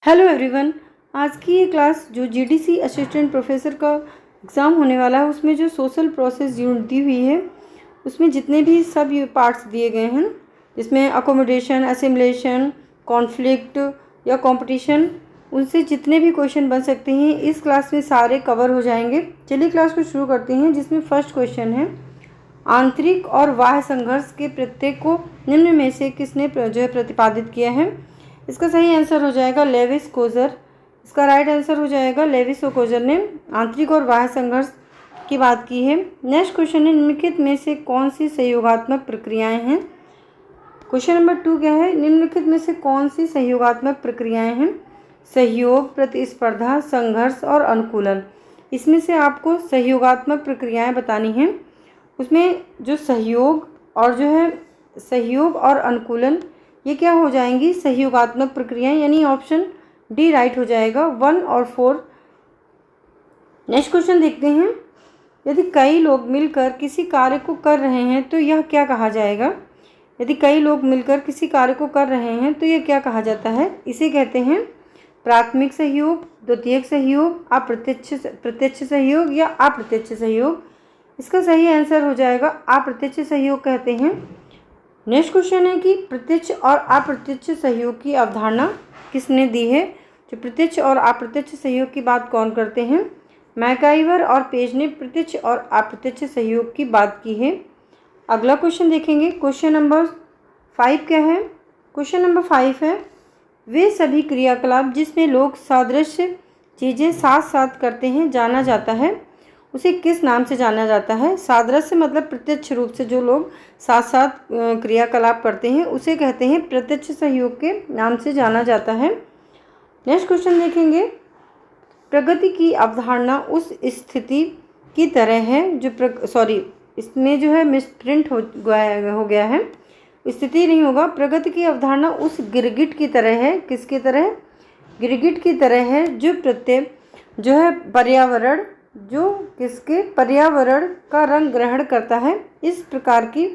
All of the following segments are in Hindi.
Hello everyone. आज की ये क्लास जो जीडीसी असिस्टेंट प्रोफेसर का एग्ज़ाम होने वाला है उसमें जो सोशल प्रोसेस यूनिट दी हुई है उसमें जितने भी सब पार्ट्स दिए गए हैं जिसमें अकोमोडेशन, असिमिलेशन, कॉन्फ्लिक्ट या कंपटीशन, उनसे जितने भी क्वेश्चन बन सकते हैं इस क्लास में सारे कवर हो जाएंगे। चलिए क्लास को शुरू करते हैं, जिसमें फर्स्ट क्वेश्चन है आंतरिक और बाह्य संघर्ष के प्रत्येक को निम्न में से किसने जो है प्रतिपादित किया है। इसका सही आंसर हो जाएगा लेविस कोजर। इसका राइट आंसर हो जाएगा लेविस और कोजर ने आंतरिक और बाह्य संघर्ष की बात की है। नेक्स्ट क्वेश्चन है निम्नलिखित में से कौन सी सहयोगात्मक प्रक्रियाएं हैं। क्वेश्चन नंबर 2 क्या है, निम्नलिखित में से कौन सी सहयोगात्मक प्रक्रियाएं हैं। सहयोग, प्रतिस्पर्धा, संघर्ष और अनुकूलन। इसमें से आपको सहयोगात्मक प्रक्रियाएं बतानी हैं। उसमें जो सहयोग और अनुकूलन ये क्या हो जाएंगी, सहयोगात्मक प्रक्रियाएं, यानी ऑप्शन डी राइट हो जाएगा 1 और 4। नेक्स्ट क्वेश्चन देखते हैं, यदि कई लोग मिलकर किसी कार्य को कर रहे हैं तो यह क्या कहा जाएगा। यदि कई लोग मिलकर किसी कार्य को कर रहे हैं तो यह क्या कहा जाता है। इसे कहते हैं प्राथमिक सहयोग, द्वितीयक सहयोग, प्रत्यक्ष सहयोग या अप्रत्यक्ष सहयोग। इसका सही आंसर हो जाएगा अप्रत्यक्ष सहयोग कहते हैं। नेक्स्ट क्वेश्चन है कि प्रत्यक्ष और अप्रत्यक्ष सहयोग की अवधारणा किसने दी है। जो प्रत्यक्ष और अप्रत्यक्ष सहयोग की बात कौन करते हैं, मैकाइवर और पेज ने प्रत्यक्ष और अप्रत्यक्ष सहयोग की बात की है। अगला क्वेश्चन देखेंगे, क्वेश्चन नंबर 5 क्या है। क्वेश्चन नंबर 5 है वे सभी क्रियाकलाप जिसमें लोग सादृश्य चीज़ें साथ साथ करते हैं जाना जाता है, उसे किस नाम से जाना जाता है। सादृश्य मतलब प्रत्यक्ष रूप से जो लोग साथ साथ क्रियाकलाप करते हैं उसे कहते हैं प्रत्यक्ष सहयोग के नाम से जाना जाता है। नेक्स्ट क्वेश्चन देखेंगे, प्रगति की अवधारणा उस स्थिति की तरह है जो इसमें जो है मिसप्रिंट हो गया है, स्थिति नहीं होगा। प्रगति की अवधारणा उस गिरगिट की तरह है, किसकी तरह, गिरगिट की तरह है जो है पर्यावरण का रंग ग्रहण करता है। इस प्रकार की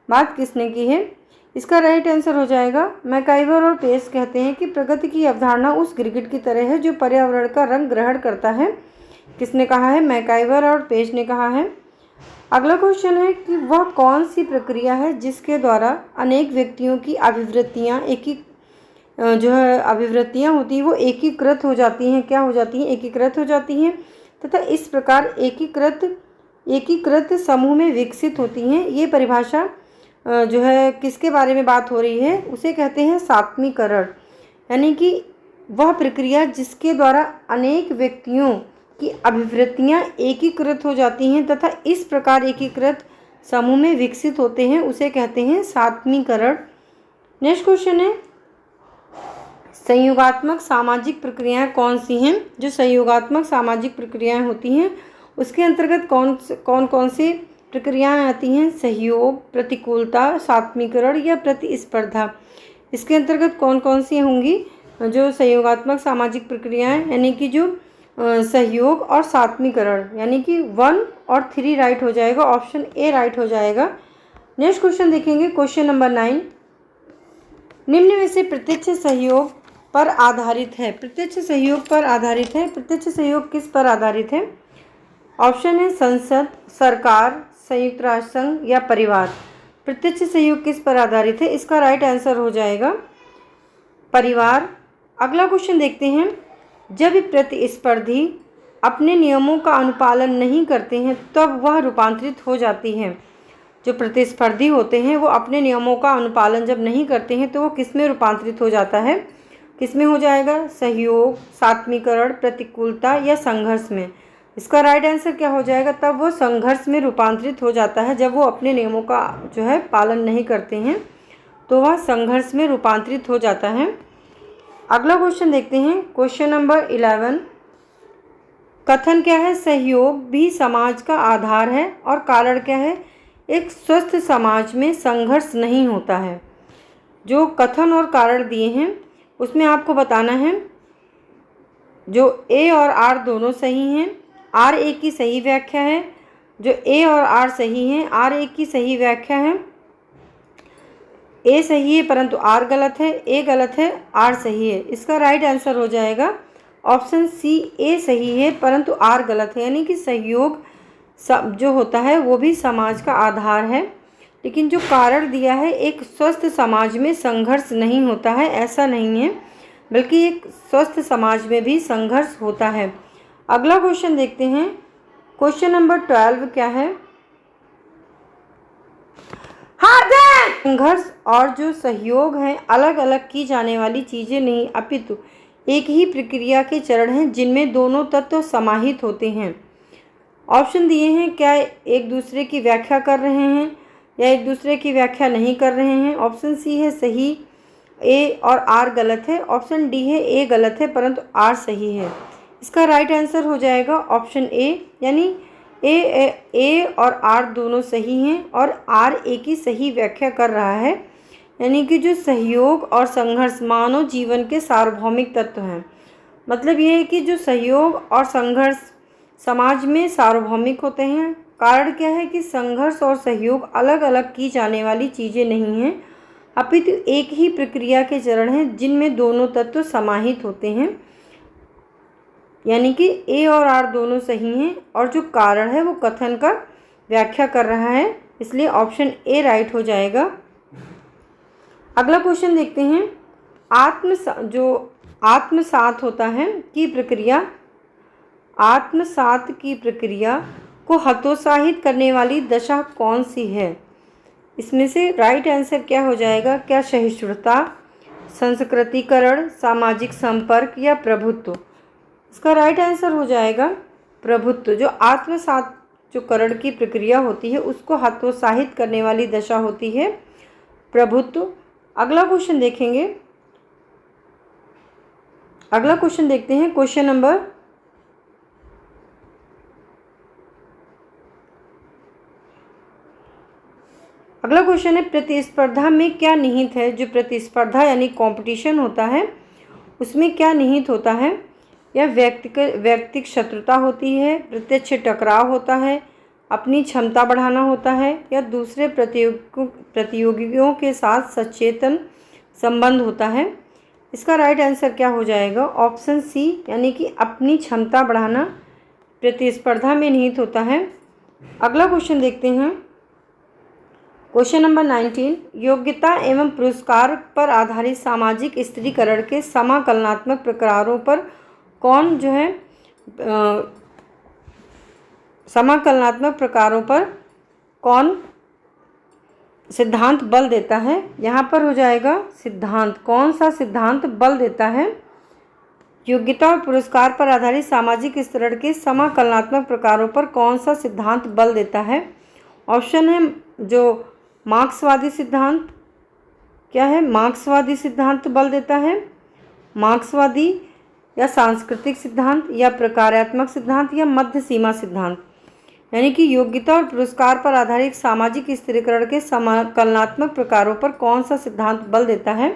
बात किसने की है। इसका राइट आंसर हो जाएगा मैकाइवर और पेज कहते हैं कि प्रगति की अवधारणा उस गिरगिट की तरह है जो पर्यावरण का रंग ग्रहण करता है। किसने कहा है, मैकाइवर और पेज ने कहा है। अगला क्वेश्चन है कि वह कौन सी प्रक्रिया है जिसके द्वारा अनेक व्यक्तियों की अभिवृत्तियाँ होती हैं वो एकीकृत हो जाती हैं। क्या हो जाती हैं, एकीकृत हो जाती हैं तथा इस प्रकार एकीकृत समूह में विकसित होती हैं। ये परिभाषा जो है किसके बारे में बात हो रही है, उसे कहते हैं सात्मीकरण, यानी कि वह प्रक्रिया जिसके द्वारा अनेक व्यक्तियों की अभिवृत्तियाँ एकीकृत हो जाती हैं तथा इस प्रकार एकीकृत समूह में विकसित होते हैं उसे कहते हैं सात्मीकरण। नेक्स्ट क्वेश्चन है संयोगात्मक सामाजिक प्रक्रियाएं कौन सी हैं। जो संयोगात्मक सामाजिक प्रक्रियाएं होती हैं उसके अंतर्गत कौन कौन सी प्रक्रियाएं आती हैं। सहयोग, प्रतिकूलता, सात्मीकरण या प्रतिस्पर्धा। इसके अंतर्गत कौन कौन सी होंगी जो सहयोगात्मक सामाजिक प्रक्रियाएं, यानी कि जो सहयोग और सात्मीकरण, यानी कि 1 और 3 राइट हो जाएगा, ऑप्शन ए राइट हो जाएगा। नेक्स्ट क्वेश्चन देखेंगे, क्वेश्चन नंबर 9, निम्न में से प्रत्यक्ष सहयोग पर आधारित है। प्रत्यक्ष सहयोग पर आधारित है, प्रत्यक्ष सहयोग किस पर आधारित है। ऑप्शन है संसद, सरकार, संयुक्त राष्ट्र संघ या परिवार। प्रत्यक्ष सहयोग किस पर आधारित है। इसका राइट आंसर हो जाएगा परिवार। अगला क्वेश्चन देखते हैं, जब प्रतिस्पर्धी अपने नियमों का अनुपालन नहीं करते हैं तब वह रूपांतरित हो जाती है। जो प्रतिस्पर्धी होते हैं वो अपने नियमों का अनुपालन जब नहीं करते हैं तो वो किस में रूपांतरित हो जाता है। किस में हो जाएगा, सहयोग, सात्मीकरण, प्रतिकूलता या संघर्ष में। इसका राइट आंसर क्या हो जाएगा, तब वो संघर्ष में रूपांतरित हो जाता है। जब वो अपने नियमों का जो है पालन नहीं करते हैं तो वह संघर्ष में रूपांतरित हो जाता है। अगला क्वेश्चन देखते हैं, क्वेश्चन नंबर 11, कथन क्या है, सहयोग भी समाज का आधार है और कारण क्या है, एक स्वस्थ समाज में संघर्ष नहीं होता है। जो कथन और कारण दिए हैं उसमें आपको बताना है जो ए और आर दोनों सही हैं। आर ए की सही व्याख्या है, जो ए और आर सही हैं, आर ए की सही व्याख्या है। ए सही है परंतु आर गलत है, ए गलत है, आर सही है। इसका राइट आंसर हो जाएगा ऑप्शन सी, ए सही है परंतु आर गलत है। यानी कि सहयोग जो होता है वो भी समाज का आधार है, लेकिन जो कारण दिया है एक स्वस्थ समाज में संघर्ष नहीं होता है, ऐसा नहीं है, बल्कि एक स्वस्थ समाज में भी संघर्ष होता है। अगला क्वेश्चन देखते हैं। क्वेश्चन नंबर 12 क्या है? संघर्ष और जो सहयोग है अलग अलग की जाने वाली चीज़ें नहीं, अपितु एक ही प्रक्रिया के चरण हैं जिनमें दोनों तत्व समाहित होते हैं। ऑप्शन दिए हैं, क्या एक दूसरे की व्याख्या कर रहे हैं या एक दूसरे की व्याख्या नहीं कर रहे हैं। ऑप्शन सी है सही, ए और आर गलत है। ऑप्शन डी है ए गलत है परंतु आर सही है। इसका राइट आंसर हो जाएगा ऑप्शन ए, यानी ए और आर दोनों सही हैं और आर ए की सही व्याख्या कर रहा है। यानी कि जो सहयोग और संघर्ष मानव जीवन के सार्वभौमिक तत्व हैं। मतलब ये है कि जो सहयोग और संघर्ष समाज में सार्वभौमिक होते हैं। कारण क्या है कि संघर्ष और सहयोग अलग अलग की जाने वाली चीज़ें नहीं हैं, अपितु एक ही प्रक्रिया के चरण हैं जिनमें दोनों तत्व समाहित होते हैं। यानी कि ए और आर दोनों सही हैं और जो कारण है वो कथन का व्याख्या कर रहा है, इसलिए ऑप्शन ए राइट हो जाएगा। अगला क्वेश्चन देखते हैं। आत्मसात होता है की प्रक्रिया, आत्मसात की प्रक्रिया को हतोत्साहित करने वाली दशा कौन सी है? इसमें से राइट आंसर क्या हो जाएगा? क्या सहिष्णुता, संस्कृतिकरण, सामाजिक संपर्क या प्रभुत्व? इसका राइट आंसर हो जाएगा प्रभुत्व। जो आत्मसात जो करण की प्रक्रिया होती है उसको हतोत्साहित करने वाली दशा होती है प्रभुत्व। अगला क्वेश्चन देखेंगे। अगला क्वेश्चन देखते हैं। क्वेश्चन नंबर अगला क्वेश्चन है, प्रतिस्पर्धा में क्या निहित है? जो प्रतिस्पर्धा यानी कंपटीशन होता है उसमें क्या निहित होता है? या व्यक्तिगत शत्रुता होती है, प्रत्यक्ष टकराव होता है, अपनी क्षमता बढ़ाना होता है या दूसरे प्रतियोगियों के साथ सचेतन संबंध होता है? इसका राइट आंसर क्या हो जाएगा? ऑप्शन सी, यानी कि अपनी क्षमता बढ़ाना प्रतिस्पर्धा में निहित होता है। अगला क्वेश्चन देखते हैं। क्वेश्चन नंबर 19, योग्यता एवं पुरस्कार पर आधारित सामाजिक स्थिरीकरण के समाकलनात्मक प्रकारों पर कौन जो है समाकलनात्मक प्रकारों पर कौन सिद्धांत बल देता है? यहाँ पर हो जाएगा सिद्धांत। कौन सा सिद्धांत बल देता है? योग्यता और पुरस्कार पर आधारित सामाजिक स्थिरीकरण के समाकलनात्मक प्रकारों पर कौन सा सिद्धांत बल देता है? ऑप्शन है जो मार्क्सवादी सिद्धांत। क्या है? मार्क्सवादी सिद्धांत बल देता है, मार्क्सवादी या सांस्कृतिक सिद्धांत या प्रकारात्मक सिद्धांत या मध्य सीमा सिद्धांत। यानी कि योग्यता और पुरस्कार पर आधारित सामाजिक स्थिरीकरण के समाकलनात्मक प्रकारों पर कौन सा सिद्धांत बल देता है?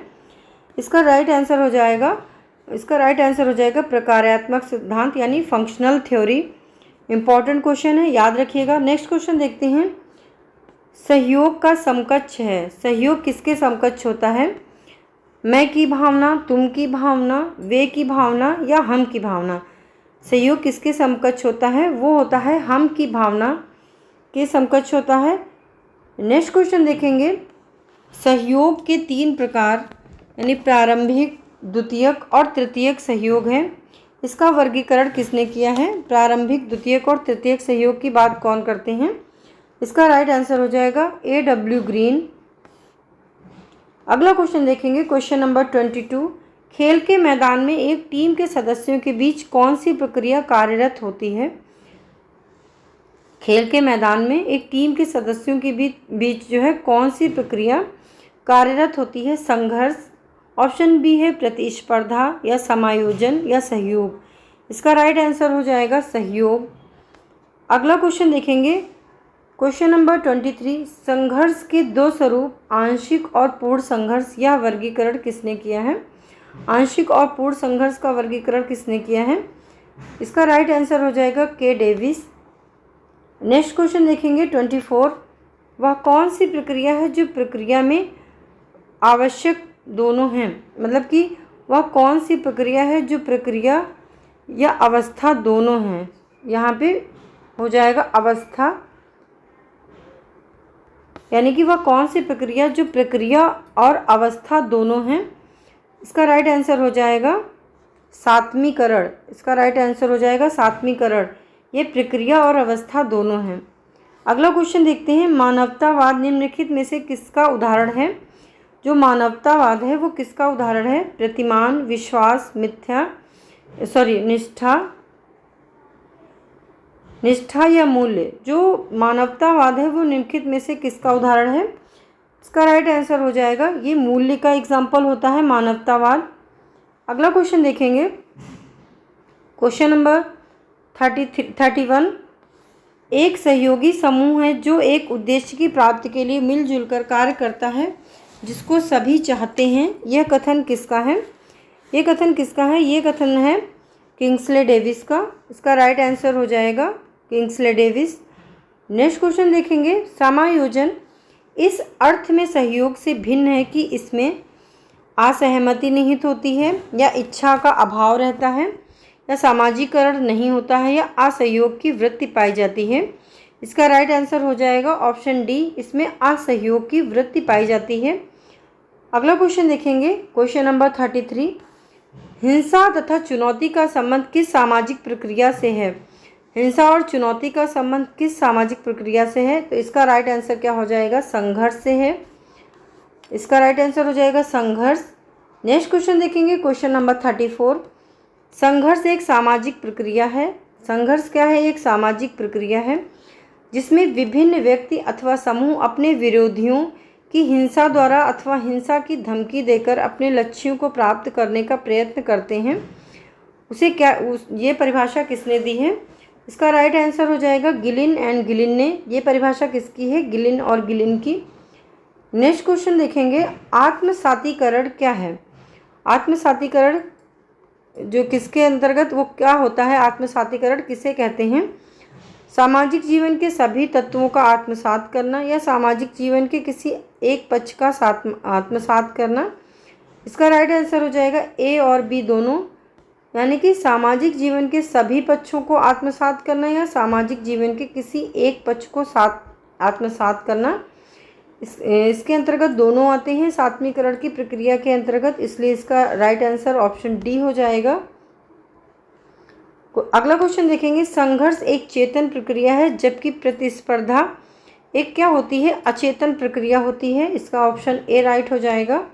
इसका राइट आंसर हो जाएगा प्रकारात्मक सिद्धांत, यानी फंक्शनल थ्योरी। इंपॉर्टेंट क्वेश्चन है, याद रखिएगा। नेक्स्ट क्वेश्चन देखते हैं। सहयोग का समकक्ष है। सहयोग किसके समकक्ष होता है? मैं की भावना, तुम की भावना, वे की भावना या हम की भावना। सहयोग किसके समकक्ष होता है? वो होता है हम की भावना के समकक्ष होता है। नेक्स्ट क्वेश्चन देखेंगे। सहयोग के 3 प्रकार यानी प्रारंभिक, द्वितीयक और तृतीयक सहयोग है। इसका वर्गीकरण किसने किया है? प्रारंभिक, द्वितीयक और तृतीयक सहयोग की बात कौन करते हैं? इसका राइट आंसर हो जाएगा A.W. ग्रीन। अगला क्वेश्चन देखेंगे। क्वेश्चन नंबर 22, खेल के मैदान में एक टीम के सदस्यों के बीच कौन सी प्रक्रिया कार्यरत होती है? खेल के मैदान में एक टीम के सदस्यों के बीच जो है कौन सी प्रक्रिया कार्यरत होती है? संघर्ष। ऑप्शन बी है प्रतिस्पर्धा या समायोजन या सहयोग। इसका राइट आंसर हो जाएगा सहयोग। अगला क्वेश्चन देखेंगे। क्वेश्चन नंबर 23, संघर्ष के 2 स्वरूप आंशिक और पूर्ण संघर्ष, यह वर्गीकरण किसने किया है? आंशिक और पूर्ण संघर्ष का वर्गीकरण किसने किया है? इसका राइट आंसर हो जाएगा के डेविस। नेक्स्ट क्वेश्चन देखेंगे 24, वह कौन सी प्रक्रिया है जो प्रक्रिया में आवश्यक दोनों हैं, मतलब कि वह कौन सी प्रक्रिया है जो प्रक्रिया या अवस्था दोनों हैं। यहाँ पे हो जाएगा अवस्था, यानी कि वह कौन सी प्रक्रिया जो प्रक्रिया और अवस्था दोनों हैं। इसका राइट आंसर हो जाएगा सात्मीकरण। इसका राइट आंसर हो जाएगा सात्मीकरण। ये प्रक्रिया और अवस्था दोनों हैं। अगला क्वेश्चन देखते हैं, मानवतावाद निम्नलिखित में से किसका उदाहरण है। जो मानवतावाद है वो किसका उदाहरण है। प्रतिमान, विश्वास, निष्ठा या मूल्य। जो मानवतावाद है वो निम्नलिखित में से किसका उदाहरण है। इसका राइट आंसर हो जाएगा, ये मूल्य का एग्जाम्पल होता है मानवतावाद। अगला क्वेश्चन देखेंगे, क्वेश्चन नंबर 31। एक सहयोगी समूह है जो एक उद्देश्य की प्राप्ति के लिए मिलजुल कर कार्य करता है जिसको सभी चाहते हैं। यह कथन किसका है। ये कथन किसका है। ये कथन है किंग्सले डेविस का। इसका राइट आंसर हो जाएगा किंग्सले डेविस। नेक्स्ट क्वेश्चन देखेंगे, समायोजन इस अर्थ में सहयोग से भिन्न है कि इसमें असहमति निहित होती है या इच्छा का अभाव रहता है या सामाजिकरण नहीं होता है या असहयोग की वृत्ति पाई जाती है। इसका राइट आंसर हो जाएगा ऑप्शन डी, इसमें असहयोग की वृत्ति पाई जाती है। अगला क्वेश्चन देखेंगे, क्वेश्चन नंबर 33। हिंसा तथा चुनौती का संबंध किस सामाजिक प्रक्रिया से है। हिंसा और चुनौती का संबंध किस सामाजिक प्रक्रिया से है। तो इसका राइट आंसर क्या हो जाएगा, संघर्ष से है। इसका राइट आंसर हो जाएगा संघर्ष। नेक्स्ट क्वेश्चन देखेंगे, क्वेश्चन नंबर 34। संघर्ष एक सामाजिक प्रक्रिया है। संघर्ष क्या है, एक सामाजिक प्रक्रिया है जिसमें विभिन्न व्यक्ति अथवा समूह अपने विरोधियों की हिंसा द्वारा अथवा हिंसा की धमकी देकर अपने लक्ष्यों को प्राप्त करने का प्रयत्न करते हैं। उसे क्या ये परिभाषा किसने दी है। इसका राइट आंसर हो जाएगा गिलिन एंड गिलिन ने। ये परिभाषा किसकी है, गिलिन और गिलिन की। नेक्स्ट क्वेश्चन देखेंगे, आत्मसातीकरण क्या है। आत्मसातीकरण जो किसके अंतर्गत वो क्या होता है, आत्मसातीकरण किसे कहते हैं। सामाजिक जीवन के सभी तत्वों का आत्मसात करना या सामाजिक जीवन के किसी एक पक्ष का आत्मसात करना। इसका राइट आंसर हो जाएगा ए और बी दोनों, यानी कि सामाजिक जीवन के सभी पक्षों को आत्मसात करना या सामाजिक जीवन के किसी एक पक्ष को आत्मसात करना। इसके अंतर्गत दोनों आते हैं सात्मीकरण की प्रक्रिया के अंतर्गत, इसलिए इसका राइट आंसर ऑप्शन डी हो जाएगा। अगला क्वेश्चन देखेंगे, संघर्ष एक चेतन प्रक्रिया है जबकि प्रतिस्पर्धा एक क्या होती है, अचेतन प्रक्रिया होती है। इसका ऑप्शन ए राइट हो जाएगा।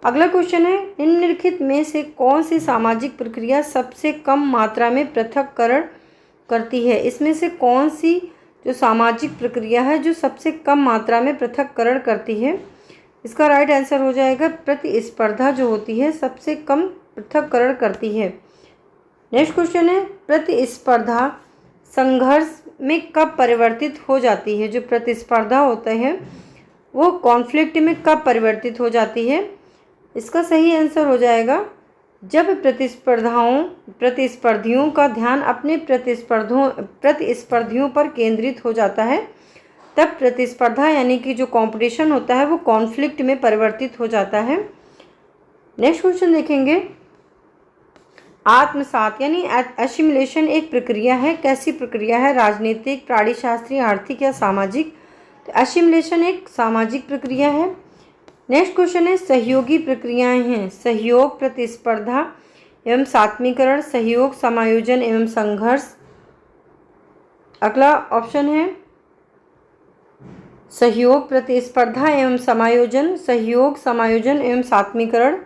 अगला क्वेश्चन है, निम्नलिखित में से कौन सी सामाजिक प्रक्रिया सबसे कम मात्रा में पृथक्करण करती है। इसमें से कौन सी जो सामाजिक प्रक्रिया है जो सबसे कम मात्रा में पृथक्करण करती है। इसका राइट आंसर हो जाएगा प्रतिस्पर्धा जो होती है सबसे कम पृथक्करण करती है। नेक्स्ट क्वेश्चन है, प्रतिस्पर्धा संघर्ष में कब परिवर्तित हो जाती है। जो प्रतिस्पर्धा होता है वो कॉन्फ्लिक्ट में कब परिवर्तित हो जाती है। इसका सही आंसर हो जाएगा जब प्रतिस्पर्धियों का ध्यान अपने प्रतिस्पर्धियों पर केंद्रित हो जाता है, तब प्रतिस्पर्धा यानी कि जो कंपटीशन होता है वो कॉन्फ्लिक्ट में परिवर्तित हो जाता है। नेक्स्ट क्वेश्चन देखेंगे, आत्मसात यानी एसिमिलेशन एक प्रक्रिया है। कैसी प्रक्रिया है, राजनीतिक, प्राणीशास्त्रीय, आर्थिक या सामाजिक। तो एसिमिलेशन एक सामाजिक प्रक्रिया है। नेक्स्ट क्वेश्चन है, सहयोगी प्रक्रियाएं हैं सहयोग, प्रतिस्पर्धा एवं सात्मीकरण, सहयोग, समायोजन एवं संघर्ष। अगला ऑप्शन है सहयोग, प्रतिस्पर्धा एवं समायोजन, सहयोग, समायोजन एवं सात्मीकरण।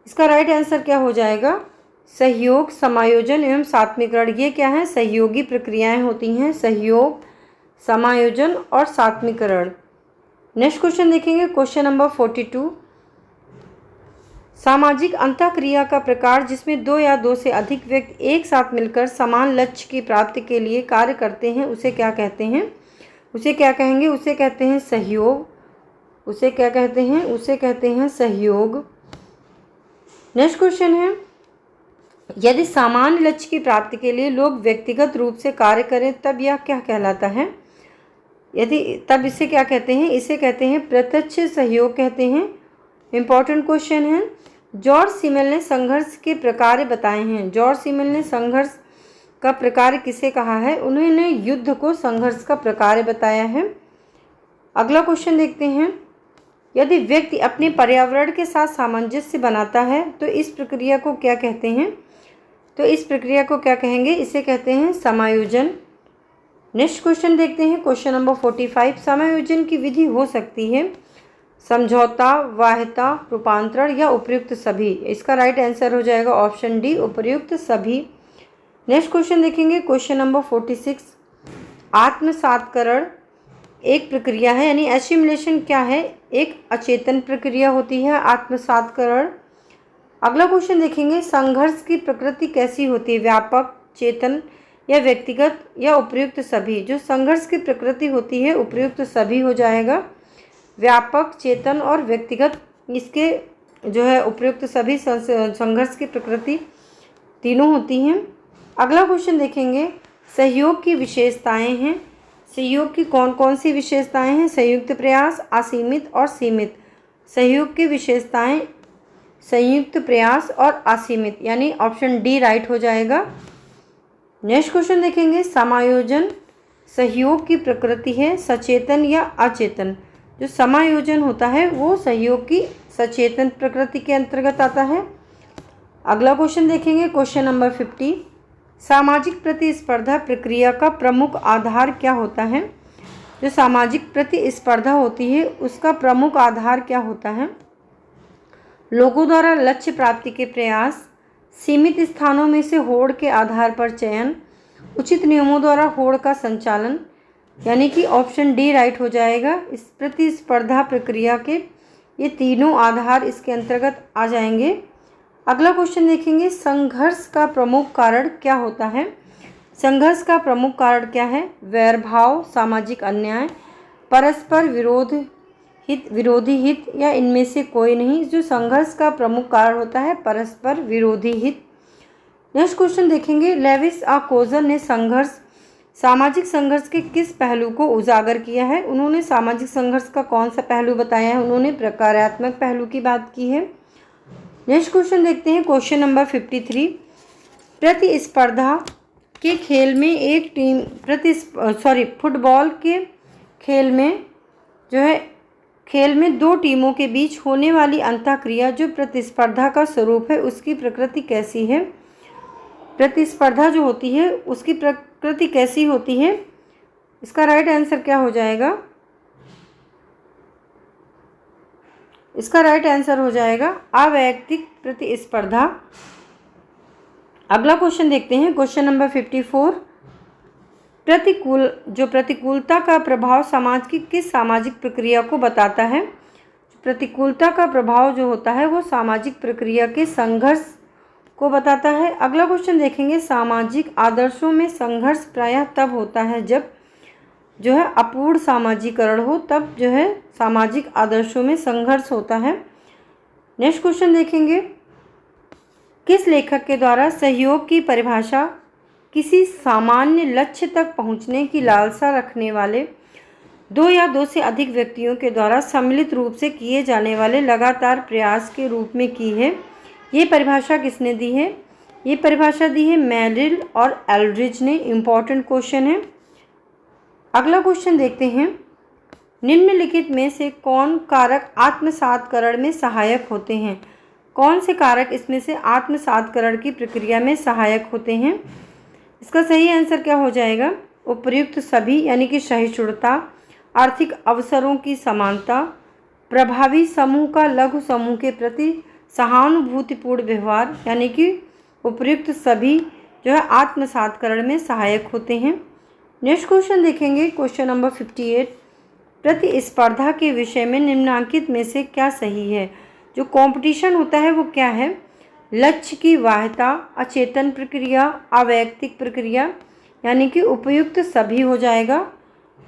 इसका राइट आंसर क्या हो जाएगा, सहयोग, समायोजन एवं सात्मीकरण। ये क्या है, सहयोगी प्रक्रियाएं होती हैं, सहयोग, समायोजन और सात्मीकरण। नेक्स्ट क्वेश्चन देखेंगे, क्वेश्चन नंबर 42। सामाजिक अंतःक्रिया का प्रकार जिसमें दो या दो से अधिक व्यक्ति एक साथ मिलकर समान लक्ष्य की प्राप्ति के लिए कार्य करते हैं उसे क्या कहते हैं। उसे क्या कहेंगे, उसे कहते हैं सहयोग। उसे क्या कहते हैं, उसे कहते हैं सहयोग। नेक्स्ट क्वेश्चन है, यदि सामान्य लक्ष्य की प्राप्ति के लिए लोग व्यक्तिगत रूप से कार्य करें तब यह क्या कहलाता है। यदि तब इसे क्या कहते हैं, इसे कहते हैं प्रत्यक्ष सहयोग कहते हैं। इम्पॉर्टेंट क्वेश्चन है। जॉर्ज सिमेल ने संघर्ष के प्रकार बताए हैं। जॉर्ज सिमेल ने संघर्ष का प्रकार किसे कहा है? उन्होंने युद्ध को संघर्ष का प्रकार बताया है। अगला क्वेश्चन देखते हैं। यदि व्यक्ति अपने पर्यावरण के साथ सामंजस्य बनाता है तो इस प्रक्रिया को क्या कहते हैं? तो इस प्रक्रिया को क्या कहेंगे? इसे कहते हैं समायोजन। नेक्स्ट क्वेश्चन देखते हैं, क्वेश्चन नंबर 45। समायोजन की विधि हो सकती है समझौता, वाह्यता, रूपांतरण या उपर्युक्त सभी। इसका राइट आंसर हो जाएगा ऑप्शन डी, उपर्युक्त सभी। नेक्स्ट क्वेश्चन देखेंगे, क्वेश्चन नंबर 46। आत्मसात्करण एक प्रक्रिया है, यानी एसिमुलेशन क्या है? एक अचेतन प्रक्रिया होती है आत्मसात्करण। अगला क्वेश्चन देखेंगे, संघर्ष की प्रकृति कैसी होती है? व्यापक, चेतन या व्यक्तिगत या उपर्युक्त सभी। जो संघर्ष की प्रकृति होती है उपर्युक्त सभी हो जाएगा। व्यापक, चेतन और व्यक्तिगत इसके जो है उपर्युक्त सभी संघर्ष की प्रकृति तीनों होती हैं। अगला क्वेश्चन देखेंगे, सहयोग की विशेषताएं हैं। सहयोग की कौन कौन सी विशेषताएं हैं? संयुक्त प्रयास, असीमित और सीमित। सहयोग की विशेषताएं संयुक्त प्रयास और असीमित, यानी ऑप्शन डी राइट हो जाएगा। नेक्स्ट क्वेश्चन देखेंगे, समायोजन सहयोग की प्रकृति है सचेतन या अचेतन। जो समायोजन होता है वो सहयोग की सचेतन प्रकृति के अंतर्गत आता है। अगला क्वेश्चन देखेंगे, क्वेश्चन नंबर 50। सामाजिक प्रतिस्पर्धा प्रक्रिया का प्रमुख आधार क्या होता है? जो सामाजिक प्रतिस्पर्धा होती है उसका प्रमुख आधार क्या होता है? लोगों द्वारा लक्ष्य प्राप्ति के प्रयास, सीमित स्थानों में से होड़ के आधार पर चयन, उचित नियमों द्वारा होड़ का संचालन, यानी कि ऑप्शन डी राइट हो जाएगा। इस प्रतिस्पर्धा प्रक्रिया के ये तीनों आधार इसके अंतर्गत आ जाएंगे। अगला क्वेश्चन देखेंगे, संघर्ष का प्रमुख कारण क्या होता है? संघर्ष का प्रमुख कारण क्या है? वैरभाव, सामाजिक अन्याय, परस्पर विरोधी हित या इनमें से कोई नहीं। जो संघर्ष का प्रमुख कारण होता है परस्पर विरोधी हित। नेक्स्ट क्वेश्चन देखेंगे, लेविस कोजन ने सामाजिक संघर्ष के किस पहलू को उजागर किया है? उन्होंने सामाजिक संघर्ष का कौन सा पहलू बताया है? उन्होंने प्रकारात्मक पहलू की बात की है। नेक्स्ट क्वेश्चन देखते हैं, क्वेश्चन नंबर 53। प्रतिस्पर्धा के खेल में एक टीम फुटबॉल के खेल में दो टीमों के बीच होने वाली अंतःक्रिया जो प्रतिस्पर्धा का स्वरूप है उसकी प्रकृति कैसी है? प्रतिस्पर्धा जो होती है उसकी प्रकृति कैसी होती है? इसका राइट आंसर क्या हो जाएगा? इसका राइट आंसर हो जाएगा अवैयक्तिक प्रतिस्पर्धा। अगला क्वेश्चन देखते हैं, क्वेश्चन नंबर 54। प्रतिकूलता का प्रभाव समाज की किस सामाजिक प्रक्रिया को बताता है? प्रतिकूलता का प्रभाव जो होता है वो सामाजिक प्रक्रिया के संघर्ष को बताता है। अगला क्वेश्चन देखेंगे, सामाजिक आदर्शों में संघर्ष प्रायः तब होता है जब जो है अपूर्ण सामाजिकरण हो, तब जो है सामाजिक आदर्शों में संघर्ष होता है। नेक्स्ट क्वेश्चन देखेंगे, किस लेखक के द्वारा सहयोग की परिभाषा किसी सामान्य लक्ष्य तक पहुंचने की लालसा रखने वाले दो या दो से अधिक व्यक्तियों के द्वारा सम्मिलित रूप से किए जाने वाले लगातार प्रयास के रूप में की है? ये परिभाषा किसने दी है? ये परिभाषा दी है मेरिल और एल्ड्रिज ने। इम्पॉर्टेंट क्वेश्चन है। अगला क्वेश्चन देखते हैं, निम्नलिखित में से कौन कारक आत्मसात्करण में सहायक होते हैं? कौन से कारक इसमें से आत्मसात्करण की प्रक्रिया में सहायक होते हैं? इसका सही आंसर क्या हो जाएगा? उपर्युक्त सभी, यानी कि सहिष्णुता, आर्थिक अवसरों की समानता, प्रभावी समूह का लघु समूह के प्रति सहानुभूतिपूर्ण व्यवहार, यानी कि उपर्युक्त सभी जो है आत्मसात्करण में सहायक होते हैं। नेक्स्ट क्वेश्चन देखेंगे, क्वेश्चन नंबर 58। प्रतिस्पर्धा के विषय में निम्नांकित में से क्या सही है? जो कंपटीशन होता है वो क्या है? लक्ष्य की वाह्यता, अचेतन प्रक्रिया, अवैयक्तिक प्रक्रिया, यानी कि उपयुक्त सभी हो जाएगा।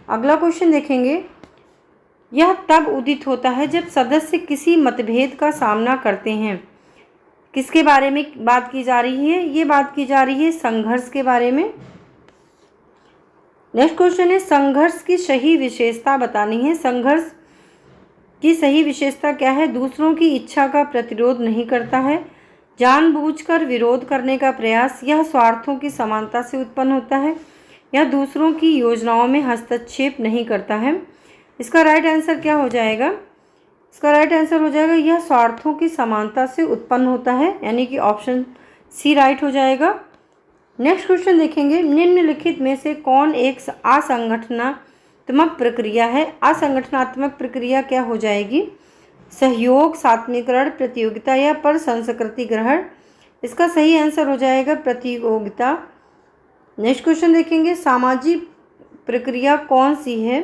अगला क्वेश्चन देखेंगे, यह तब उदित होता है जब सदस्य किसी मतभेद का सामना करते हैं। किसके बारे में बात की जा रही है? ये बात की जा रही है संघर्ष के बारे में। नेक्स्ट क्वेश्चन है, संघर्ष की सही विशेषता बतानी है। संघर्ष की सही विशेषता क्या है? दूसरों की इच्छा का प्रतिरोध नहीं करता है, जानबूझकर विरोध करने का प्रयास, यह स्वार्थों की समानता से उत्पन्न होता है, या दूसरों की योजनाओं में हस्तक्षेप नहीं करता है। इसका राइट आंसर क्या हो जाएगा? इसका राइट आंसर हो जाएगा यह स्वार्थों की समानता से उत्पन्न होता है, यानी कि ऑप्शन सी राइट हो जाएगा। नेक्स्ट क्वेश्चन देखेंगे, निम्नलिखित में से कौन एक असंगठनात्मक प्रक्रिया है? असंगठनात्मक प्रक्रिया क्या हो जाएगी? सहयोग, सात्मीकरण, प्रतियोगिता या प्रसंस्कृति ग्रहण। इसका सही आंसर हो जाएगा प्रतियोगिता। नेक्स्ट क्वेश्चन देखेंगे, सामाजिक प्रक्रिया कौन सी है?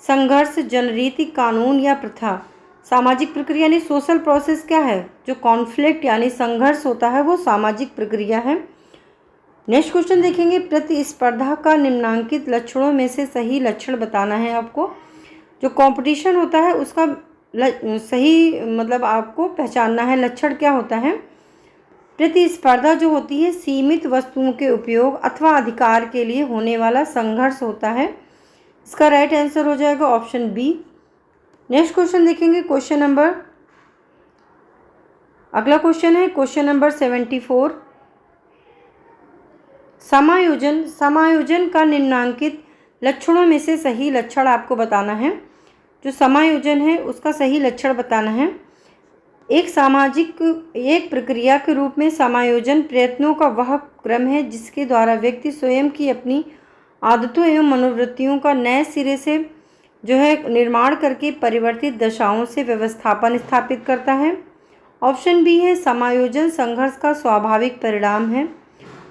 संघर्ष, जनरीति, कानून या प्रथा। सामाजिक प्रक्रिया यानी सोशल प्रोसेस क्या है? जो कॉन्फ्लिक्ट यानी संघर्ष होता है वो सामाजिक प्रक्रिया है। नेक्स्ट क्वेश्चन देखेंगे, प्रतिस्पर्धा का निम्नांकित लक्षणों में से सही लक्षण बताना है आपको। जो कंपटीशन होता है उसका सही मतलब आपको पहचानना है, लक्षण क्या होता है। प्रतिस्पर्धा जो होती है सीमित वस्तुओं के उपयोग अथवा अधिकार के लिए होने वाला संघर्ष होता है। इसका राइट आंसर हो जाएगा ऑप्शन बी। नेक्स्ट क्वेश्चन देखेंगे, अगला क्वेश्चन है क्वेश्चन नंबर 74। समायोजन का निम्नांकित लक्षणों में से सही लक्षण आपको बताना है। जो समायोजन है उसका सही लक्षण बताना है। एक प्रक्रिया के रूप में समायोजन प्रयत्नों का वह क्रम है जिसके द्वारा व्यक्ति स्वयं की अपनी आदतों एवं मनोवृत्तियों का नए सिरे से जो है निर्माण करके परिवर्तित दशाओं से व्यवस्थापन स्थापित करता है। ऑप्शन बी है समायोजन संघर्ष का स्वाभाविक परिणाम है।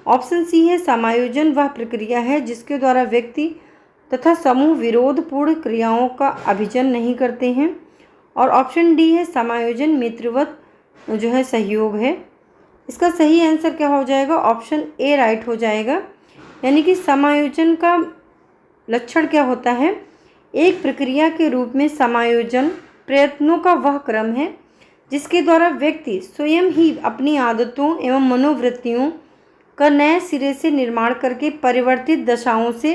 ऑप्शन सी है समायोजन वह प्रक्रिया है जिसके द्वारा व्यक्ति तथा समूह विरोधपूर्ण क्रियाओं का अभिजन नहीं करते हैं। और ऑप्शन डी है समायोजन मित्रवत जो है सहयोग है। इसका सही आंसर क्या हो जाएगा? ऑप्शन ए राइट हो जाएगा। यानी कि समायोजन का लक्षण क्या होता है? एक प्रक्रिया के रूप में समायोजन प्रयत्नों का वह क्रम है जिसके द्वारा व्यक्ति स्वयं ही अपनी आदतों एवं मनोवृत्तियों का नए सिरे से निर्माण करके परिवर्तित दशाओं से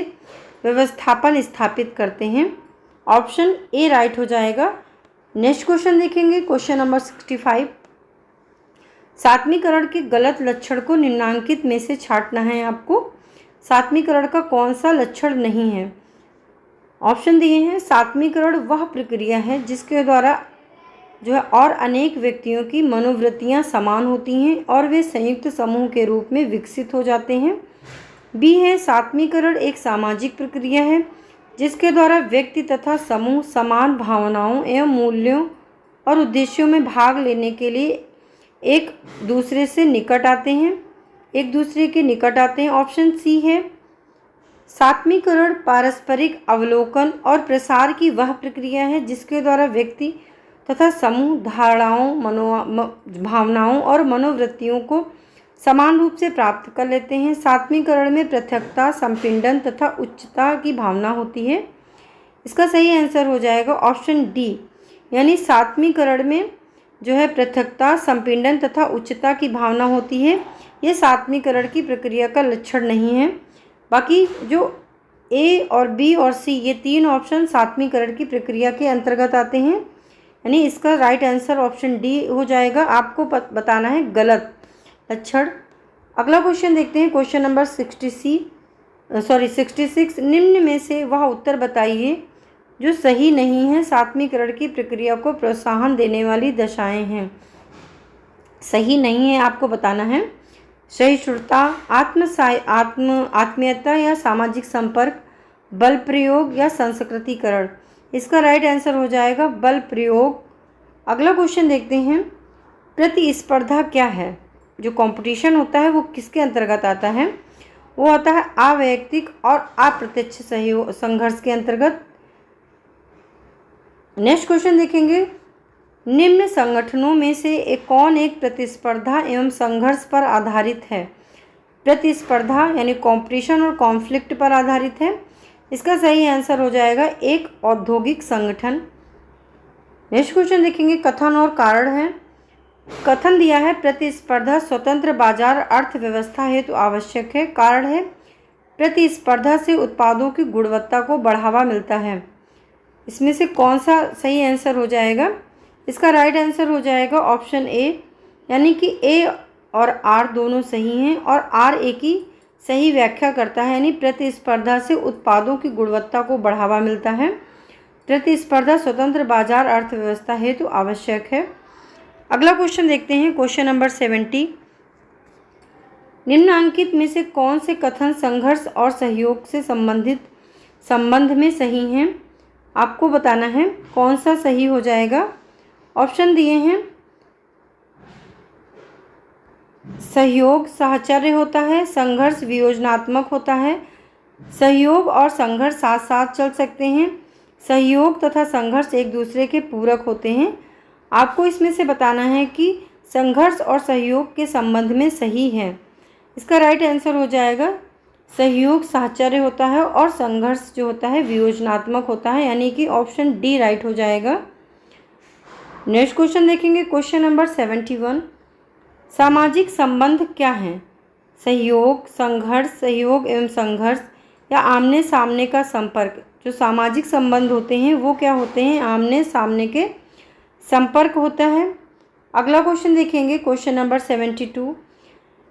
व्यवस्थापन स्थापित करते हैं। ऑप्शन ए राइट हो जाएगा। नेक्स्ट क्वेश्चन देखेंगे क्वेश्चन नंबर 65। सात्मीकरण के गलत लक्षण को निम्नांकित में से छांटना है आपको। सात्मीकरण का कौन सा लक्षण नहीं है? ऑप्शन दिए हैं, सात्मीकरण वह प्रक्रिया है जिसके द्वारा जो है और अनेक व्यक्तियों की मनोवृत्तियां समान होती हैं और वे संयुक्त समूह के रूप में विकसित हो जाते हैं। बी है, सात्मीकरण एक सामाजिक प्रक्रिया है जिसके द्वारा व्यक्ति तथा समूह समान भावनाओं एवं मूल्यों और उद्देश्यों में भाग लेने के लिए एक दूसरे के निकट आते हैं। ऑप्शन सी है, सात्मीकरण पारस्परिक अवलोकन और प्रसार की वह प्रक्रिया है जिसके द्वारा व्यक्ति तथा समूह धारणाओं, भावनाओं और मनोवृत्तियों को समान रूप से प्राप्त कर लेते हैं। सात्मीकरण में पृथकता, संपीड़न तथा उच्चता की भावना होती है। इसका सही आंसर हो जाएगा ऑप्शन डी। यानी सात्मीकरण में जो है पृथकता, संपीड़न तथा उच्चता की भावना होती है। ये सात्मीकरण की प्रक्रिया का लक्षण नहीं है। बाकी जो ए और बी और सी ये तीन ऑप्शन सात्मीकरण की प्रक्रिया के अंतर्गत आते हैं। यानी इसका राइट आंसर ऑप्शन डी हो जाएगा। आपको बताना है गलत लक्षण। अगला क्वेश्चन देखते हैं क्वेश्चन नंबर 66। निम्न में से वह उत्तर बताइए जो सही नहीं है। सात्मीकरण की प्रक्रिया को प्रोत्साहन देने वाली दशाएं हैं। सही नहीं है आपको बताना है। सहिष्णुता, आत्मीयता या सामाजिक संपर्क, बल प्रयोग या संस्कृतिकरण। इसका राइट आंसर हो जाएगा बल प्रयोग। अगला क्वेश्चन देखते हैं, प्रतिस्पर्धा क्या है? जो कंपटीशन होता है वो किसके अंतर्गत आता है? वो आता है अवैयक्तिक और अप्रत्यक्ष सहयोग संघर्ष के अंतर्गत। नेक्स्ट क्वेश्चन देखेंगे, निम्न संगठनों में से कौन एक प्रतिस्पर्धा एवं संघर्ष पर आधारित है? प्रतिस्पर्धा यानी कंपटीशन और कॉन्फ्लिक्ट पर आधारित है। इसका सही आंसर हो जाएगा एक औद्योगिक संगठन। नेक्स्ट क्वेश्चन देखेंगे, कथन और कारण है। कथन दिया है, प्रतिस्पर्धा स्वतंत्र बाजार अर्थव्यवस्था हेतु आवश्यक है। कारण है, प्रतिस्पर्धा से उत्पादों की गुणवत्ता को बढ़ावा मिलता है। इसमें से कौन सा सही आंसर हो जाएगा? इसका राइट आंसर हो जाएगा ऑप्शन ए, यानी कि ए और आर दोनों सही हैं और आर ए की सही व्याख्या करता है, यानी प्रतिस्पर्धा से उत्पादों की गुणवत्ता को बढ़ावा मिलता है। प्रतिस्पर्धा स्वतंत्र बाजार अर्थव्यवस्था हेतु आवश्यक है। अगला क्वेश्चन देखते हैं, क्वेश्चन नंबर 70। निम्नांकित में से कौन से कथन संघर्ष और सहयोग से संबंध में सही हैं? आपको बताना है कौन सा सही हो जाएगा। ऑप्शन दिए हैं, सहयोग साहचर्य होता है, संघर्ष वियोजनात्मक होता है, सहयोग और संघर्ष साथ साथ चल सकते हैं, सहयोग तथा संघर्ष एक दूसरे के पूरक होते हैं। आपको इसमें से बताना है कि संघर्ष और सहयोग के संबंध में सही है। इसका राइट आंसर हो जाएगा सहयोग साहचर्य होता है और संघर्ष जो होता है वियोजनात्मक होता है, यानी कि ऑप्शन डी राइट हो जाएगा। नेक्स्ट क्वेश्चन देखेंगे, क्वेश्चन नंबर 71। सामाजिक संबंध क्या हैं? सहयोग, संघर्ष, सहयोग एवं संघर्ष या आमने सामने का संपर्क। जो सामाजिक संबंध होते हैं वो क्या होते हैं? आमने सामने के संपर्क होता है। अगला क्वेश्चन देखेंगे, क्वेश्चन नंबर 72।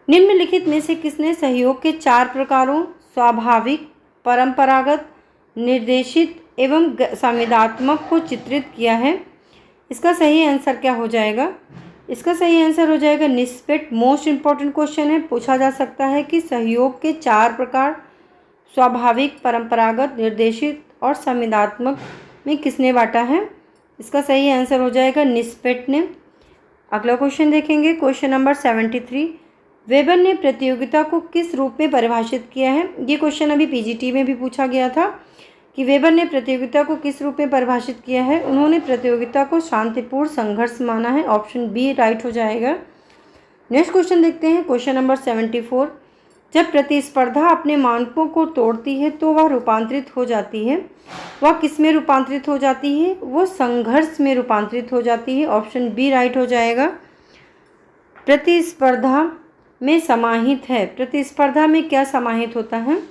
निम्नलिखित में से किसने सहयोग के 4 प्रकारों स्वाभाविक, परंपरागत, निर्देशित एवं संविदात्मक को चित्रित किया है? इसका सही आंसर क्या हो जाएगा? इसका सही आंसर हो जाएगा निष्पक्ष। मोस्ट इम्पॉर्टेंट क्वेश्चन है, पूछा जा सकता है कि सहयोग के 4 प्रकार स्वाभाविक, परंपरागत, निर्देशित और संविदात्मक में किसने बांटा है? इसका सही आंसर हो जाएगा निष्पक्ष ने। अगला क्वेश्चन देखेंगे, क्वेश्चन नंबर 73। वेबर ने प्रतियोगिता को किस रूप में परिभाषित किया है? ये क्वेश्चन अभी पीजीटी में भी पूछा गया था कि वेबर ने प्रतियोगिता को किस रूप में परिभाषित किया है। उन्होंने प्रतियोगिता को शांतिपूर्ण संघर्ष माना है। ऑप्शन बी राइट हो जाएगा। नेक्स्ट क्वेश्चन देखते हैं, क्वेश्चन नंबर 74। जब प्रतिस्पर्धा अपने मानकों को तोड़ती है तो वह रूपांतरित हो जाती है। वह किस में रूपांतरित हो जाती है? वो संघर्ष में रूपांतरित हो जाती है। ऑप्शन बी राइट हो जाएगा। प्रतिस्पर्धा में समाहित है। प्रतिस्पर्धा में क्या समाहित होता है?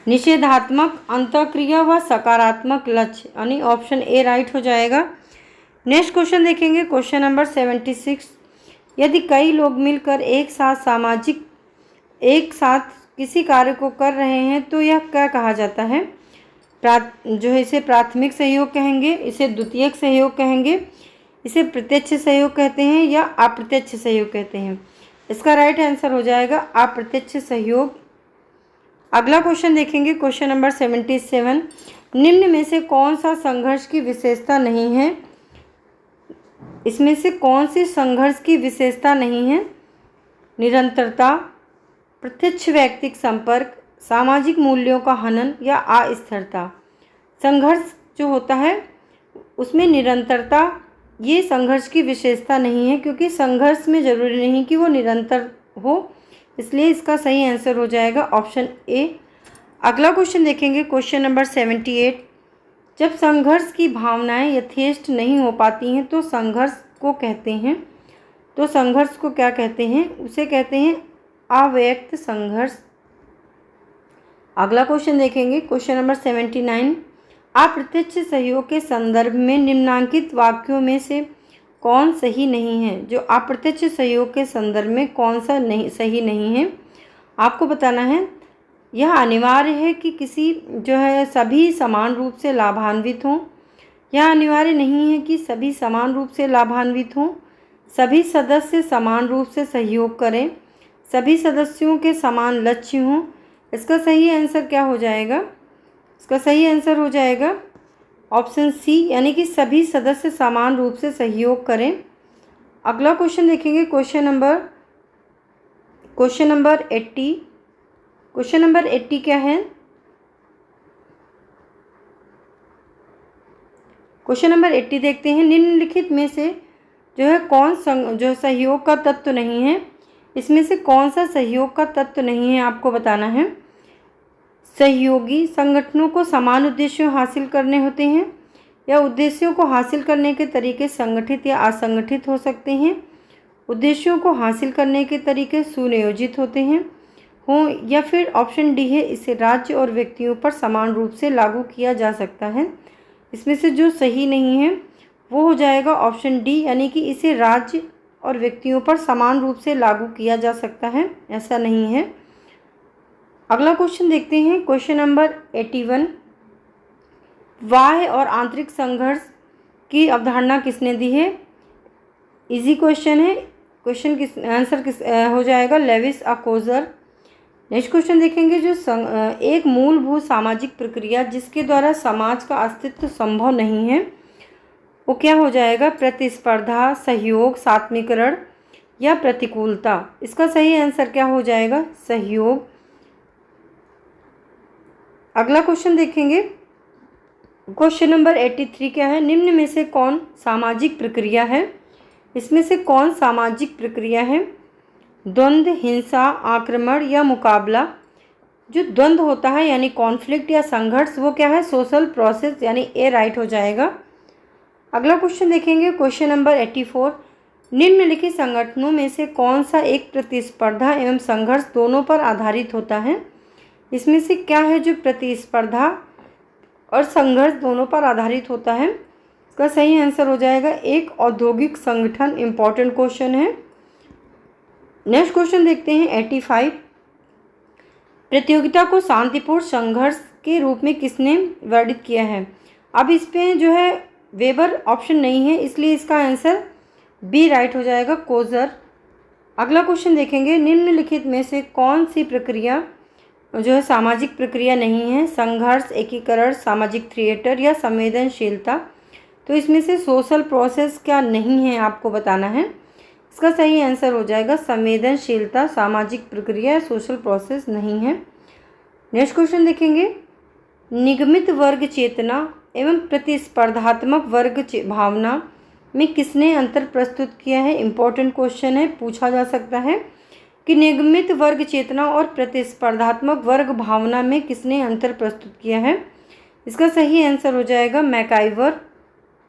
निषेधात्मक अंतःक्रिया व सकारात्मक लक्ष्य, यानी ऑप्शन ए राइट हो जाएगा। नेक्स्ट क्वेश्चन देखेंगे, क्वेश्चन नंबर 76। यदि कई लोग मिलकर एक साथ किसी कार्य को कर रहे हैं तो यह क्या कहा जाता है? जो है इसे प्राथमिक सहयोग कहेंगे, इसे द्वितीयक सहयोग कहेंगे, इसे प्रत्यक्ष सहयोग कहते हैं या अप्रत्यक्ष सहयोग कहते हैं। इसका राइट आंसर हो जाएगा अप्रत्यक्ष सहयोग। अगला क्वेश्चन देखेंगे, क्वेश्चन नंबर 77। निम्न में से कौन सा संघर्ष की विशेषता नहीं है? इसमें से कौन सी संघर्ष की विशेषता नहीं है? निरंतरता, प्रत्यक्ष व्यक्तिक संपर्क, सामाजिक मूल्यों का हनन या अस्थिरता। संघर्ष जो होता है उसमें निरंतरता ये संघर्ष की विशेषता नहीं है, क्योंकि संघर्ष में ज़रूरी नहीं कि वो निरंतर हो, इसलिए इसका सही आंसर हो जाएगा ऑप्शन ए। अगला क्वेश्चन देखेंगे, क्वेश्चन नंबर 78। जब संघर्ष की भावनाएं यथेष्ट नहीं हो पाती हैं तो संघर्ष को कहते हैं, तो संघर्ष को क्या कहते हैं? उसे कहते हैं अव्यक्त संघर्ष। अगला क्वेश्चन देखेंगे, क्वेश्चन नंबर 79। अप्रत्यक्ष सहयोग के संदर्भ में निम्नांकित वाक्यों में से कौन सही नहीं है? जो अप्रत्यक्ष सहयोग के संदर्भ में कौन सा सही नहीं है, आपको बताना है। यह अनिवार्य है कि किसी जो है सभी समान रूप से लाभान्वित हों। यह अनिवार्य नहीं है कि सभी समान रूप से लाभान्वित हों। सभी सदस्य समान रूप से सहयोग करें। सभी सदस्यों के समान लक्ष्य हों। इसका सही आंसर क्या हो जाएगा? इसका सही आंसर हो जाएगा ऑप्शन सी, यानी कि सभी सदस्य समान रूप से सहयोग करें। अगला क्वेश्चन देखेंगे, क्वेश्चन नंबर 80। क्वेश्चन नंबर 80 क्या है? क्वेश्चन नंबर 80 देखते हैं। निम्नलिखित में से जो है जो सहयोग का तत्व नहीं है, इसमें से कौन सा सहयोग का तत्व नहीं है आपको बताना है। सहयोगी संगठनों को समान उद्देश्यों हासिल करने होते हैं या उद्देश्यों को हासिल करने के तरीके संगठित या असंगठित हो सकते हैं। उद्देश्यों को हासिल करने के तरीके सुनियोजित होते हैं या फिर ऑप्शन डी है, इसे राज्य और व्यक्तियों पर समान रूप से लागू किया जा सकता है। इसमें से जो सही नहीं है वो हो जाएगा ऑप्शन डी, यानी कि इसे राज्य और व्यक्तियों पर समान रूप से लागू किया जा सकता है, ऐसा नहीं है। अगला क्वेश्चन देखते हैं, क्वेश्चन नंबर 81। बाह्य और आंतरिक संघर्ष की अवधारणा किसने दी है? इजी क्वेश्चन है। क्वेश्चन किस आंसर किस हो जाएगा? लेविस अकोजर। नेक्स्ट क्वेश्चन देखेंगे, जो एक मूलभूत सामाजिक प्रक्रिया जिसके द्वारा समाज का अस्तित्व संभव नहीं है वो क्या हो जाएगा? प्रतिस्पर्धा, सहयोग, सात्मीकरण या प्रतिकूलता। इसका सही आंसर क्या हो जाएगा? सहयोग। अगला क्वेश्चन देखेंगे, क्वेश्चन नंबर 83 क्या है? निम्न में से कौन सामाजिक प्रक्रिया है? इसमें से कौन सामाजिक प्रक्रिया है? द्वंद्व, हिंसा, आक्रमण या मुकाबला। जो द्वंद्व होता है यानी कॉन्फ्लिक्ट या संघर्ष, वो क्या है? सोशल प्रोसेस, यानी ए राइट हो जाएगा। अगला क्वेश्चन देखेंगे, क्वेश्चन नंबर 84। निम्नलिखित संगठनों में से कौन सा एक प्रतिस्पर्धा एवं संघर्ष दोनों पर आधारित होता है? इसमें से क्या है जो प्रतिस्पर्धा और संघर्ष दोनों पर आधारित होता है? इसका सही आंसर हो जाएगा एक औद्योगिक संगठन। इम्पॉर्टेंट क्वेश्चन है। नेक्स्ट क्वेश्चन देखते हैं 85। प्रतियोगिता को शांतिपूर्ण संघर्ष के रूप में किसने वर्णित किया है? अब इस पे जो है वेबर ऑप्शन नहीं है, इसलिए इसका आंसर बी राइट हो जाएगा, कोजर। अगला क्वेश्चन देखेंगे, निम्नलिखित में से कौन सी प्रक्रिया जो है सामाजिक प्रक्रिया नहीं है? संघर्ष, एकीकरण, सामाजिक थिएटर या संवेदनशीलता। तो इसमें से सोशल प्रोसेस क्या नहीं है आपको बताना है। इसका सही आंसर हो जाएगा संवेदनशीलता। सामाजिक प्रक्रिया सोशल प्रोसेस नहीं है। नेक्स्ट क्वेश्चन देखेंगे, निगमित वर्ग चेतना एवं प्रतिस्पर्धात्मक वर्ग भावना में किसने अंतर प्रस्तुत किया है? इम्पोर्टेंट क्वेश्चन है, पूछा जा सकता है कि निगमित वर्ग चेतना और प्रतिस्पर्धात्मक वर्ग भावना में किसने अंतर प्रस्तुत किया है? इसका सही आंसर हो जाएगा मैकाइवर।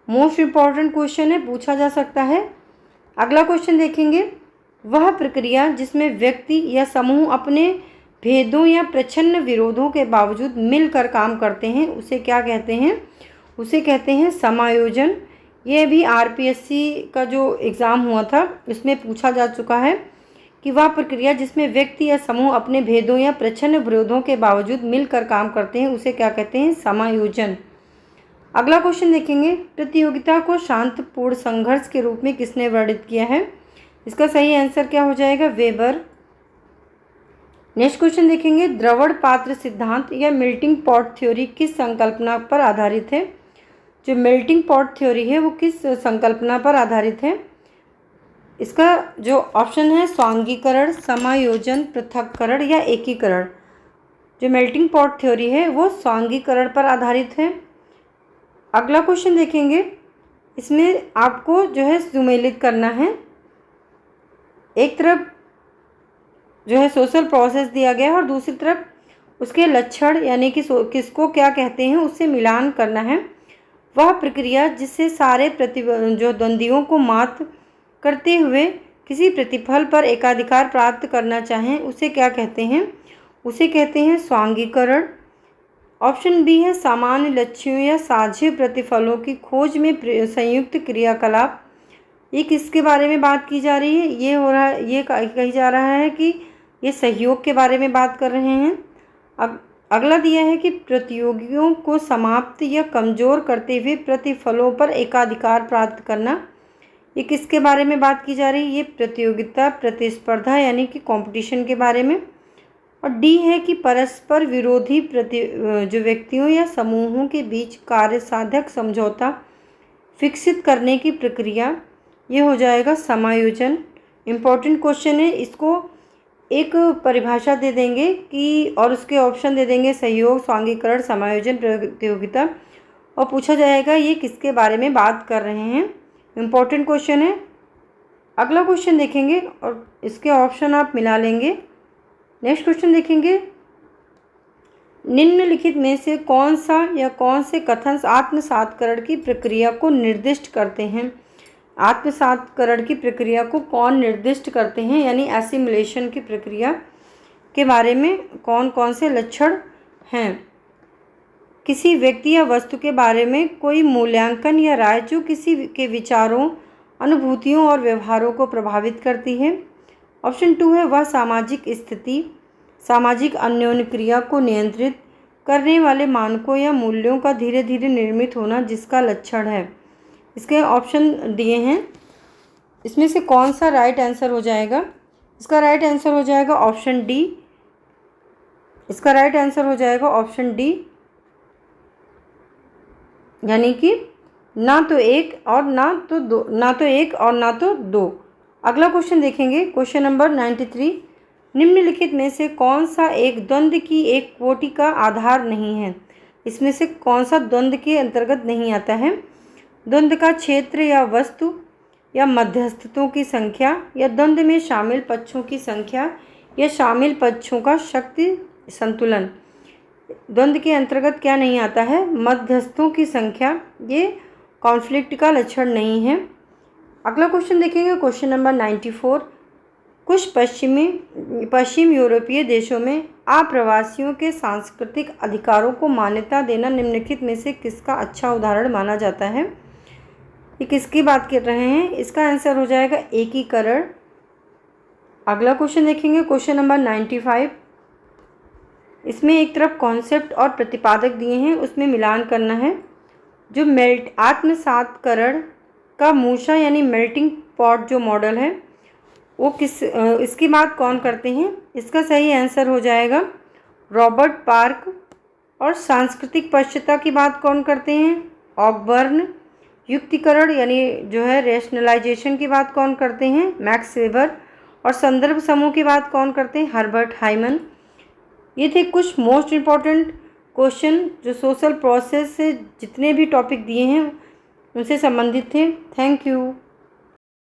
मोस्ट इम्पॉर्टेंट क्वेश्चन है, पूछा जा सकता है। अगला क्वेश्चन देखेंगे, वह प्रक्रिया जिसमें व्यक्ति या समूह अपने भेदों या प्रच्छन्न विरोधों के बावजूद मिलकर काम करते हैं उसे क्या कहते हैं? उसे कहते हैं समायोजन। ये भी आरपीएससी का जो एग्ज़ाम हुआ था उसमें पूछा जा चुका है कि वह प्रक्रिया जिसमें व्यक्ति या समूह अपने भेदों या प्रच्छन्न विरोधों के बावजूद मिलकर काम करते हैं उसे क्या कहते हैं? समायोजन। अगला क्वेश्चन देखेंगे, प्रतियोगिता को शांतिपूर्ण संघर्ष के रूप में किसने वर्णित किया है? इसका सही आंसर क्या हो जाएगा? वेबर। नेक्स्ट क्वेश्चन देखेंगे, द्रवण पात्र सिद्धांत या मेल्टिंग पॉट थ्योरी किस संकल्पना पर आधारित है? जो मेल्टिंग पॉट थ्योरी है वो किस संकल्पना पर आधारित है? इसका जो ऑप्शन है स्वांगीकरण, समायोजन, पृथक्करण या एकीकरण। जो मेल्टिंग पॉट थ्योरी है वो स्वांगीकरण पर आधारित है। अगला क्वेश्चन देखेंगे, इसमें आपको जो है सुमेलित करना है। एक तरफ जो है सोशल प्रोसेस दिया गया है और दूसरी तरफ उसके लक्षण यानी कि किसको क्या कहते हैं उससे मिलान करना है। वह प्रक्रिया जिससे सारे जो द्वंद्वियों को मात करते हुए किसी प्रतिफल पर एकाधिकार प्राप्त करना चाहें उसे क्या कहते हैं? उसे कहते हैं स्वांगीकरण। ऑप्शन बी है सामान्य लक्ष्यों या साझे प्रतिफलों की खोज में संयुक्त क्रियाकलाप। ये किसके बारे में बात की जा रही है? ये हो रहा है, ये कही जा रहा है कि ये सहयोग के बारे में बात कर रहे हैं। अब अगला दिया है कि प्रतियोगियों को समाप्त या कमज़ोर करते हुए प्रतिफलों पर एकाधिकार प्राप्त करना। ये किसके बारे में बात की जा रही है? ये प्रतियोगिता, प्रतिस्पर्धा यानी कि कंपटीशन के बारे में। और डी है कि परस्पर विरोधी जो व्यक्तियों या समूहों के बीच कार्य साधक समझौता विकसित करने की प्रक्रिया। ये हो जाएगा समायोजन। इम्पॉर्टेंट क्वेश्चन है, इसको एक परिभाषा दे देंगे कि और उसके ऑप्शन दे देंगे सहयोग, स्वांगीकरण, समायोजन, प्रतियोगिता और पूछा जाएगा ये किसके बारे में बात कर रहे हैं। इम्पॉर्टेंट क्वेश्चन है। अगला क्वेश्चन देखेंगे और इसके ऑप्शन आप मिला लेंगे। नेक्स्ट क्वेश्चन देखेंगे, निम्नलिखित में से कौन सा या कौन से कथन आत्मसातकरण की प्रक्रिया को निर्दिष्ट करते हैं? आत्मसातकरण की प्रक्रिया को कौन निर्दिष्ट करते हैं यानी एसिमिलेशन की प्रक्रिया के बारे में कौन कौन से लक्षण हैं? किसी व्यक्ति या वस्तु के बारे में कोई मूल्यांकन या राय जो किसी के विचारों, अनुभूतियों और व्यवहारों को प्रभावित करती है। ऑप्शन 2 है वह सामाजिक स्थिति, सामाजिक अन्योन्य क्रिया को नियंत्रित करने वाले मानकों या मूल्यों का धीरे धीरे निर्मित होना जिसका लक्षण है। इसके ऑप्शन दिए हैं, इसमें से कौन सा राइट आंसर हो जाएगा? इसका राइट आंसर हो जाएगा ऑप्शन डी। इसका राइट आंसर हो जाएगा ऑप्शन डी, यानी कि ना तो एक और ना तो दो, ना तो एक और ना तो दो। अगला क्वेश्चन देखेंगे, क्वेश्चन नंबर 93। निम्नलिखित में से कौन सा एक द्वंद्व की एक कोटि का आधार नहीं है? इसमें से कौन सा द्वंद्व के अंतर्गत नहीं आता है? द्वंद्व का क्षेत्र या वस्तु या मध्यस्थों की संख्या या द्वंद्व में शामिल पक्षों की संख्या या शामिल पक्षों का शक्ति संतुलन। द्वंद्व के अंतर्गत क्या नहीं आता है? मध्यस्थों की संख्या, ये कॉन्फ्लिक्ट का लक्षण नहीं है। अगला क्वेश्चन देखेंगे, क्वेश्चन नंबर 94। कुछ पश्चिम यूरोपीय देशों में आप्रवासियों के सांस्कृतिक अधिकारों को मान्यता देना निम्नलिखित में से किसका अच्छा उदाहरण माना जाता है? ये किसकी बात कर रहे हैं? इसका आंसर हो जाएगा एकीकरण। अगला क्वेश्चन देखेंगे, क्वेश्चन नंबर 95। इसमें एक तरफ कॉन्सेप्ट और प्रतिपादक दिए हैं, उसमें मिलान करना है। जो आत्मसातकरण का मूसा यानी मेल्टिंग पॉट जो मॉडल है वो इसकी बात कौन करते हैं? इसका सही आंसर हो जाएगा रॉबर्ट पार्क। और सांस्कृतिक पश्चात्ता की बात कौन करते हैं? ऑकबर्न। युक्तिकरण यानी जो है रेशनलाइजेशन की बात कौन करते हैं? Max Weber. और संदर्भ समूह की बात कौन करते हैं? Herbert Hyman. ये थे कुछ मोस्ट इम्पॉर्टेंट क्वेश्चन जो सोशल प्रोसेस से जितने भी टॉपिक दिए हैं उनसे संबंधित थे। Thank you.